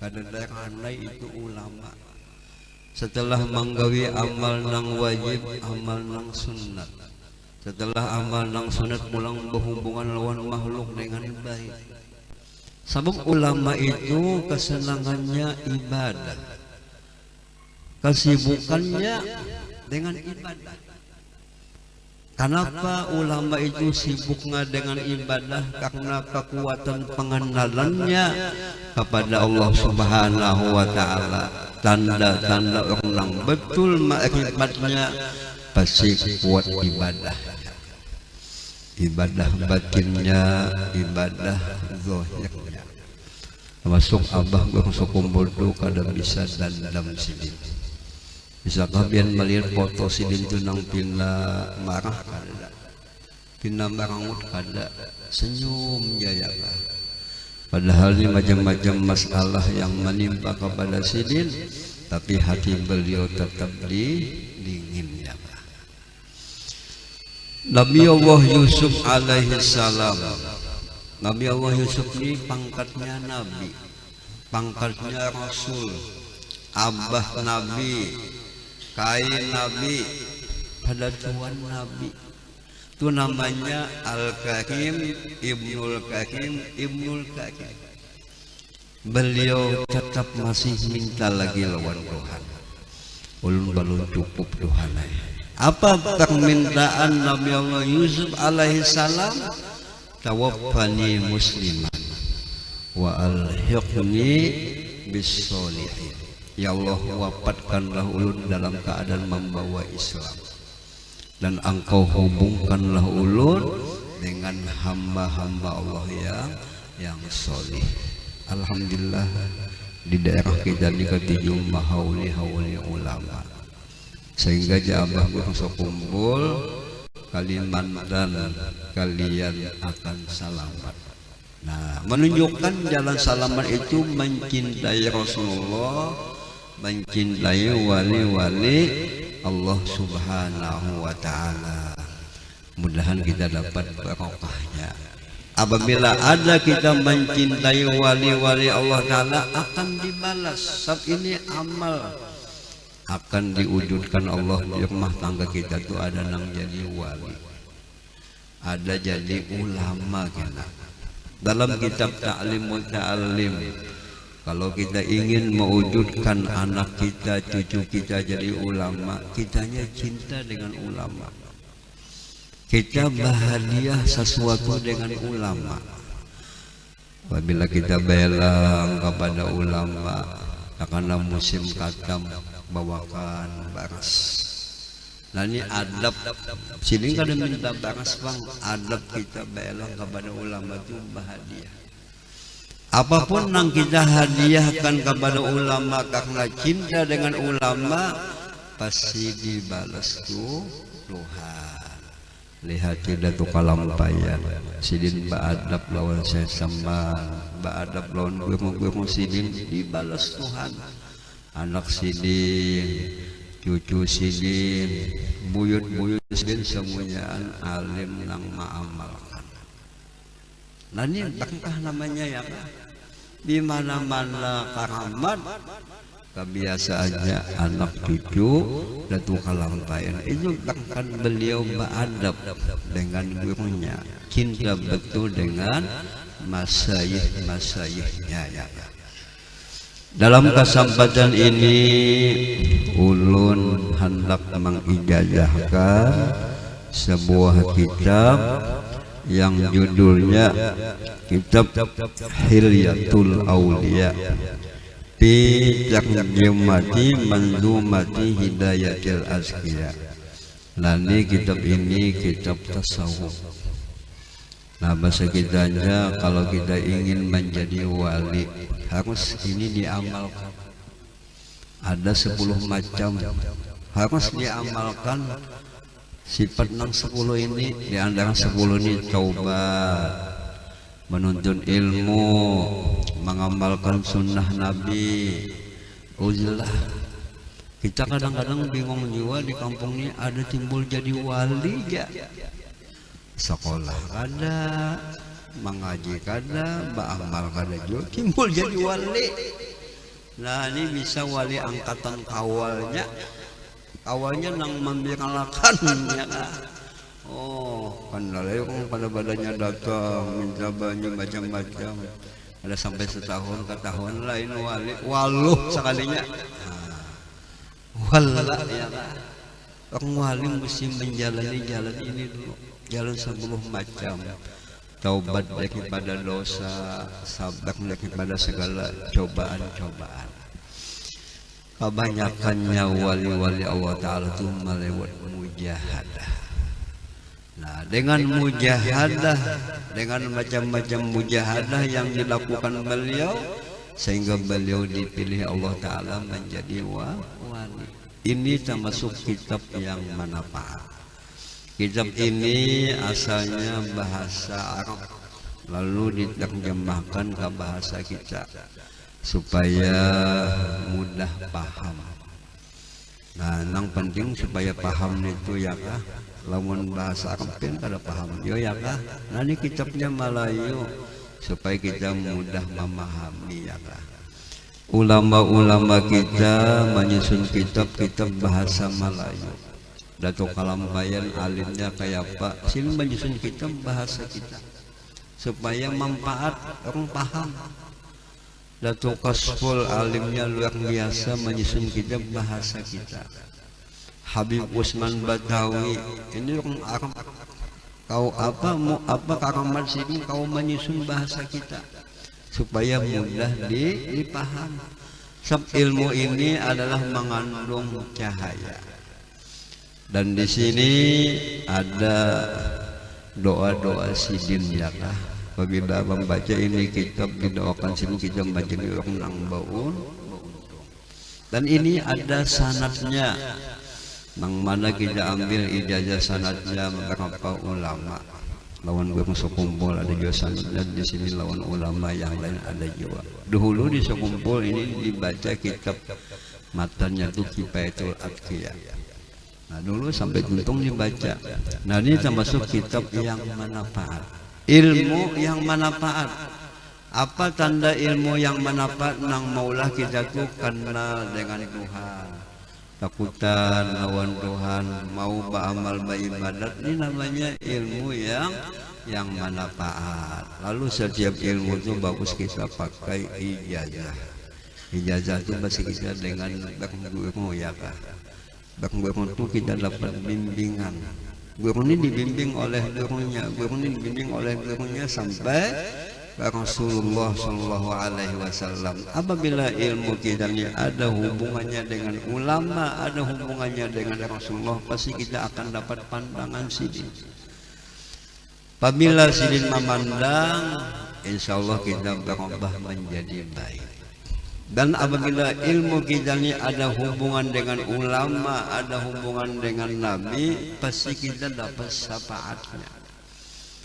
Kadang-kadang itu ulama. Setelah menggawi amal nang wajib, amal nang sunat. Setelah amal nang sunat pulang berhubungan lawan makhluk dengan baik. Sebab ulama itu kesenangannya ibadah, kesibukannya dengan ibadah. Kenapa ulama itu sibuknya dengan ibadah? Karena kekuatan pengenalannya kepada Allah Subhanahu wa Ta'ala. Tanda-tanda orang betul makrifat-nya pasti kuat ibadah. Ibadah batinnya, ibadah zahirnya. Termasuk abah gosok kumpul tu kada bisa dandam sidin. Bisa kabian melihat foto sidin tu nang pina marah kada, pina marangut kada, senyum jaya. Padahal ini macam-macam masalah yang menimpa kepada sidin, tapi hati beliau tetap dingin ya. Nabi Allah Yusuf alaihi salam. Nabi Allah Yusuf ini pangkatnya Nabi, pangkatnya Rasul, abah Nabi, kain Nabi, pada tuan Nabi. Itu namanya Al-Karim, Ibnul Karim, Ibnul Karim. Beliau tetap masih minta lagi lawan Tuhan. Ulun balun cukup Tuhan. Apa permintaan Nabi Allah Yusuf alaihi salam? Tawaffani musliman wa alhiqni bis sholihin. Ya Allah, wafatkanlah ulun dalam keadaan membawa Islam, dan engkau hubungkanlah ulun dengan hamba-hamba Allah yang solih. Alhamdulillah di daerah kita ini ketujuh mahauli ulama, sehingga jabah bangsa kumpul Kalimantan kalian akan selamat. Nah, menunjukkan jalan selamat itu mencintai Rasulullah, mencintai wali-wali Allah Subhanahu wa Ta'ala. Mudahan kita dapat barokahnya. Apabila ada kita mencintai wali-wali Allah Ta'ala, akan dibalas. Sebab ini amal akan diwujudkan Allah di rumah tangga kita. Tuh ada nang jadi wali, ada jadi ulama kita. Dalam kitab Ta'limul Ta'alim, kalau kita ingin mewujudkan anak kita, cucu kita jadi ulama, kitanya cinta dengan ulama, kita bahagia sesuatu dengan ulama. Apabila kita belang kepada ulama, karena musim katam bawakan baras. Nah ini adab, sini kada minta baras bang, adab kita belang kepada ulama itu bahagia. Apapun yang kita hadiahkan kepada ulama karena cinta dengan ulama, pasti dibalas tuh Tuhan. Lihat tidak tuh kalampayan, sidin ba'adab lawan saya samban, ba'adab lawan gue sidin dibalas Tuhan. Anak sidin, cucu sidin, buyut-buyut sidin, semuanya alim nang ma'amalkan. Nah ini berkah namanya ya. Di mana-mana karamat, kebiasaannya anak cucu dan kalampayan itu bahkan beliau beradab dengan gurunya, cinta betul dengan masyayikh-masyayikhnya ya. Dalam kesempatan ini ulun hendak mengijazahkan sebuah kitab yang judulnya kitab Hilyatul Auliya fi tarjumati manzumati hidayatil azkiya. Lani kitab ini kitab tasawuf. Nah bahasa kitanya kalau kita ingin menjadi wali harus ini diamalkan. Ada 10 macam harus diamalkan. Sifat 10 ini di antara 10 ini taubat, menuntut ilmu, mengamalkan sunnah Nabi. Uzlah. Kita kadang-kadang bingung juga di kampung ini ada timbul jadi wali ya. Sekolah kada, mengaji kada, beramal kada juga timbul jadi wali. Nah ini bisa wali angkatan kawalnya. Awalnya nang membicarakan ya kan. Oh, kan layung pada badannya datang minta banyak macam-macam. Ada sampai setahun ke tahun lain wali waluh sekalinya. Wallah ya kan. Orang wali mesti menjalani jalan ini dulu. Jalan 10 macam. Taubat daripada dosa, sabar daripada segala cobaan-cobaan. Kebanyakannya wali-wali Allah Ta'ala itu melewat mujahadah. Nah dengan mujahadah, dengan macam-macam mujahadah yang dilakukan beliau, sehingga beliau dipilih Allah Ta'ala menjadi wali. Ini termasuk kitab yang manfaat. Kitab ini asalnya bahasa Arab, lalu diterjemahkan ke bahasa kita supaya mudah paham. Nah, yang penting supaya paham itu ya kah? Lamun bahasa Arab kan kada paham. Yo ya kah? Nah, ini kitabnya Melayu supaya kita mudah memahami ya kah? Ulama-ulama kita menyusun kitab-kitab bahasa Melayu. Datuk Kalambayan alimnya kayak apa? Sini menyusun kitab bahasa kita supaya manfaat orang paham. Datuk Kasful alimnya luar biasa menyusun kitab bahasa kita. Habib Usman Batawi ini orang Arab. Kau apa karamat sini kau menyusun bahasa kita supaya mudah dipaham. Sebab ilmu ini adalah mengandung cahaya. Dan di sini ada doa-doa sidin ya kah? Apabila membaca ini kitab didoakan sini kita membaca di orang nang baun. Dan ini ada sanadnya. Nang mana kita ambil ijazah sanadnya beberapa ulama. Lawan gue masuk kumpul ada juga sanadnya di sini lawan ulama yang lain ada juga. Dahulu di sekumpul ini dibaca kitab matanya itu Kifayatul Atqiyah. Nah dulu sampai tuntung dibaca. Nah ini termasuk kitab yang manfaat. Ilmu yang manfaat. Apa tanda ilmu yang manfaat? Nang maulah kita tuh kenal dengan Tuhan, takutan lawan Tuhan, mau beramal beribadat. Ini namanya ilmu yang manfaat. Lalu setiap ilmu itu bagus kita pakai ijazah. Ijazah itu bahasa kita dengan guru ya kah? Guru itu kita dapat bimbingan. Guru ini dibimbing oleh gurunya, guru ini dibimbing oleh gurunya sampai Rasulullah Shallallahu Alaihi Wasallam. Apabila ilmu kita ini ada hubungannya dengan ulama, ada hubungannya dengan Rasulullah, pasti kita akan dapat pandangan sidin. Apabila sidin memandang, insya Allah kita berubah menjadi baik. Dan apabila ilmu kita ini ada hubungan dengan ulama, ada hubungan dengan Nabi, pasti kita dapat syafaatnya,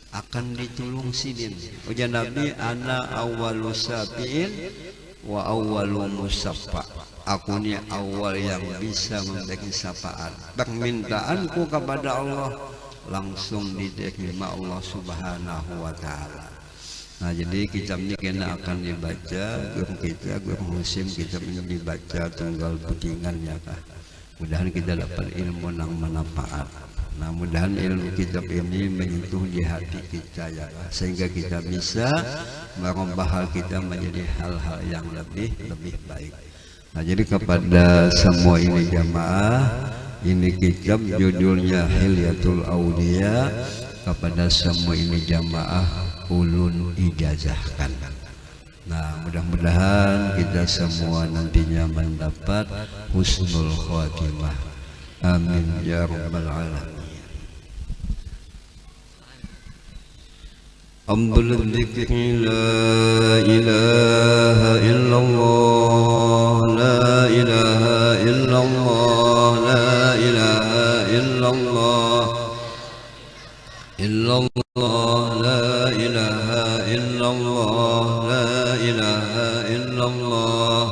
akan ditolong sidin. Ujar Nabi, ana awwalu syafi'in wa awwalu musaffa. Aku ni awal yang bisa memberi syafaat. Permintaanku kepada Allah langsung diterima Allah Subhanahu wa Ta'ala. Nah jadi kitab ini kena akan dibaca, guru kita, guru musim kitab ini dibaca tunggal putingan ya kah. Mudahan kita dapat ilmu yang manfaat. Nah mudahan ilmu kitab ini menyentuh di hati kita ya kah, sehingga kita bisa merubah hal kita menjadi hal-hal yang lebih baik. Nah jadi kepada semua ini jamaah, ini kitab judulnya Hilyatul Auliya. Kepada semua ini jamaah ulun ijazahkan. Nah mudah-mudahan kita semua nantinya mendapat husnul khotimah. Amin ya rabbal alamin. أفضل الذكر لا إله إلا الله لا إله إلا الله لا إله إلا الله إلا الله لا إله إلا الله لا إله إلا الله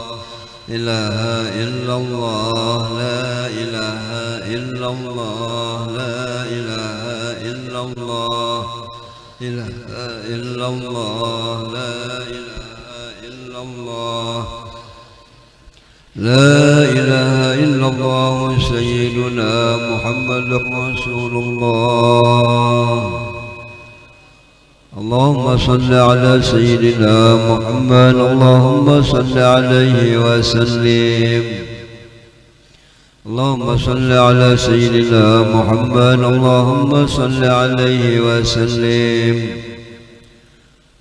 إله إلا الله لا إله إلا الله لا إله إلا الله إله إلا الله لا إله إلا الله لا إله إلا الله سيدنا محمد رسول الله. اللهم صل على سيدنا محمد اللهم صل عليه وسلم. اللهم صل على سيدنا محمد اللهم صل عليه وسلم.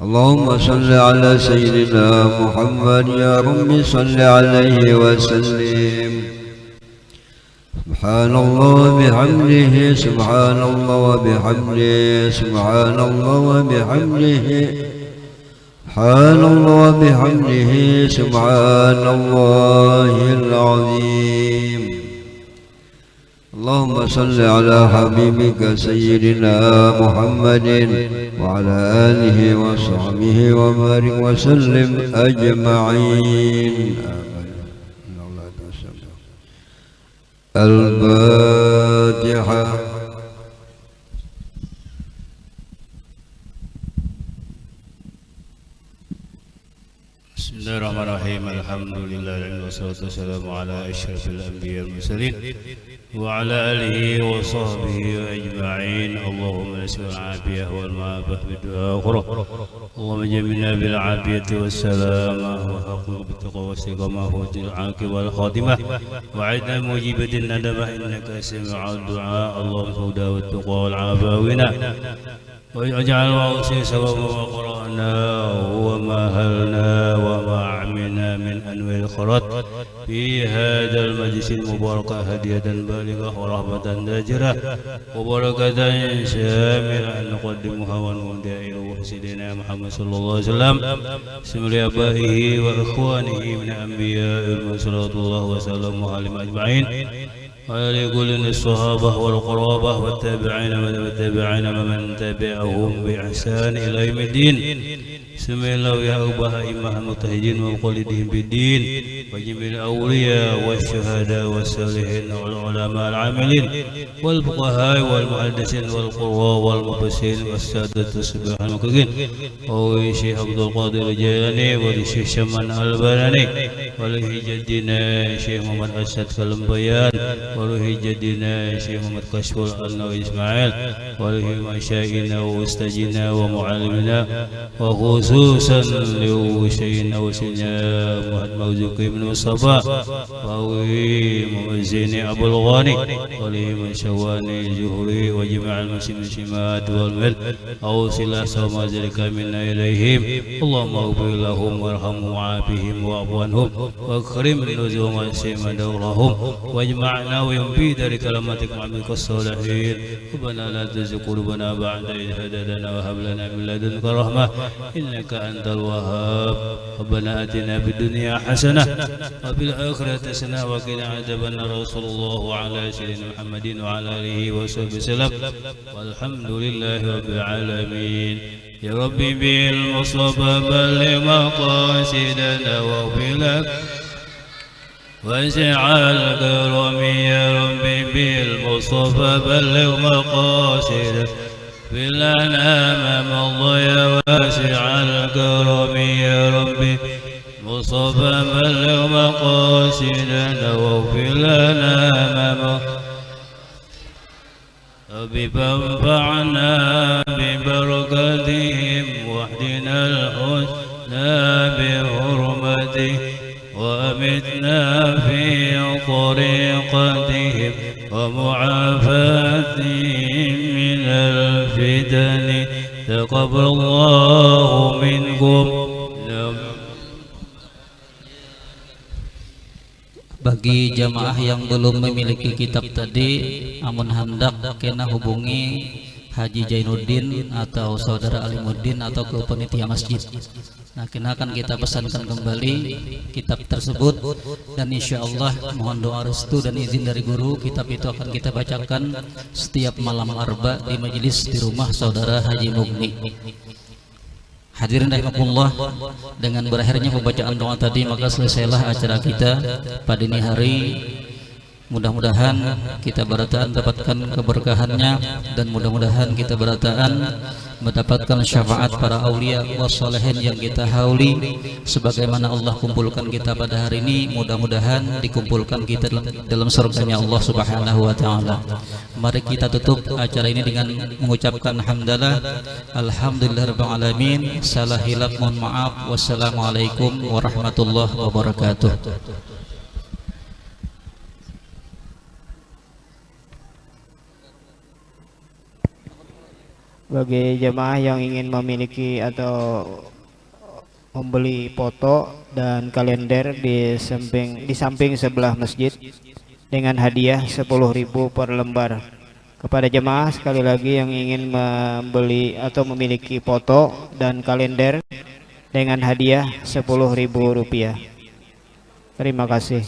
اللهم صل على سيدنا محمد يا رب صل عليه وسلم. سبحان الله وبحمده سبحان الله وبحمده سبحان الله وبحمده سبحان الله وبحمده سبحان الله العظيم. اللهم صل على حبيبك سيدنا محمد وعلى آله وصحبه وبارك وسلم أجمعين. الفاتحة. بسم الله الرحمن الرحيم. الحمد لله والصلاة والسلام على أشرف الأنبياء والمرسلين وعلى آله وصحبه أجمعين. اللهم نسأل العافية والمعافاة بالدعاء والخير. اللهم جملنا بالعافية والسلامة وحقنا بالتقوى والاستقامة والعاقبة والخاتمة وعدنا مجيبة الندمة إنك سميع الدعاء. اللهم الهدى والتقوى والعافية واجعل وأوصي سببا وقرأنا ومهلنا وما عملنا من أنواع الخيرات في هذا المجلس المبارك هدية بالغة ورحمة ناجرة وبركة شاملة نقدمها ونودع إلى سيدنا محمد صلى الله عليه وسلم بسم آبائه وإخوانه من أنبياء صلوات الله وسلامه عليهم أجمعين وعلى كل الصحابة والقرابة والتابعين ومن تبعهم بإحسان إلى يوم الدين. بسم الله يا أبا إمام المجتهدين ومقلدين بالدين وجميع الأولياء والشهداء والصالحين والعلماء العاملين والفقهاء والمحدثين والقراء والمفسرين والسادة الصباح المكرمين والشيخ عبد القادر الجيلاني والشيخ شمن البراني ولله جدنا شيخ محمد أسد كلمبيان ولله جدنا شيخ محمد كشف الأرناوي إسماعيل ولله مشايخنا وأستاذنا ومعلمنا وخصوصا لشيخنا وسيدنا محمد موزوقي بن مصطفى ومؤذن أبو الغاني ولمن شواني الجهري وجميع المسلمات والمل أوصل صوم ذلك منا إليهم. اللهم اغفر لهم وارحمهم وعافهم واعف عنهم واكرم نزلهم واسم دورهم واجمعنا وينبي ذلك كلماتك عبدك الصالحين. ربنا لا تزغ قلوبنا بعد إذ هديتنا وهب لنا من لدنك رحمة إنك أنت الوهاب. ربنا آتنا في الدنيا حسنة وفي الآخرة حسنة وقنا عذاب النار. صلى الله على سيدنا محمد وعلى آله وصحبه وسلم والحمد لله رب العالمين. يا ربي بالمصطفى بلغ مقاصدنا واغفر لك واسع الكرم. يا ربي بالمصطفى بلغ مقاصدنا في الأنام مضى واسع الكرم. يا ربي مصطفى بلغ مقاصدنا واغفر لنا ربي فانفعنا ببركتهم واهدنا الحسنى بحرمته وأمتنا في طريقتهم ومعافاتهم من الفتن. تقبل الله منكم. Bagi jamaah yang belum memiliki kitab tadi, amun hendak kena hubungi Haji Jainuddin atau Saudara Alimuddin atau ke panitia masjid. Nah, kena akan kita pesankan kembali kitab tersebut, dan insya Allah mohon doa restu dan izin dari guru, kitab itu akan kita bacakan setiap malam arba di majelis di rumah Saudara Haji Mugni. Hadirin rahimakumullah, dengan berakhirnya pembacaan doa tadi maka selesailah acara kita pada ini hari. Mudah-mudahan kita berataan dapatkan keberkahannya, dan mudah-mudahan kita berataan mendapatkan syafaat para aulia wassalihin yang kita hauli. Sebagaimana Allah kumpulkan kita pada hari ini, mudah-mudahan dikumpulkan kita dalam surganya Allah Subhanahu wa taala. Mari kita tutup acara ini dengan mengucapkan hamdalah, alhamdulillahirabbil alamin. Salah hilaf mohon maaf. Wassalamualaikum warahmatullahi wabarakatuh. Bagi jemaah yang ingin memiliki atau membeli foto dan kalender di samping sebelah masjid dengan hadiah 10.000 per lembar. Kepada jemaah sekali lagi yang ingin membeli atau memiliki foto dan kalender dengan hadiah Rp10.000. Terima kasih.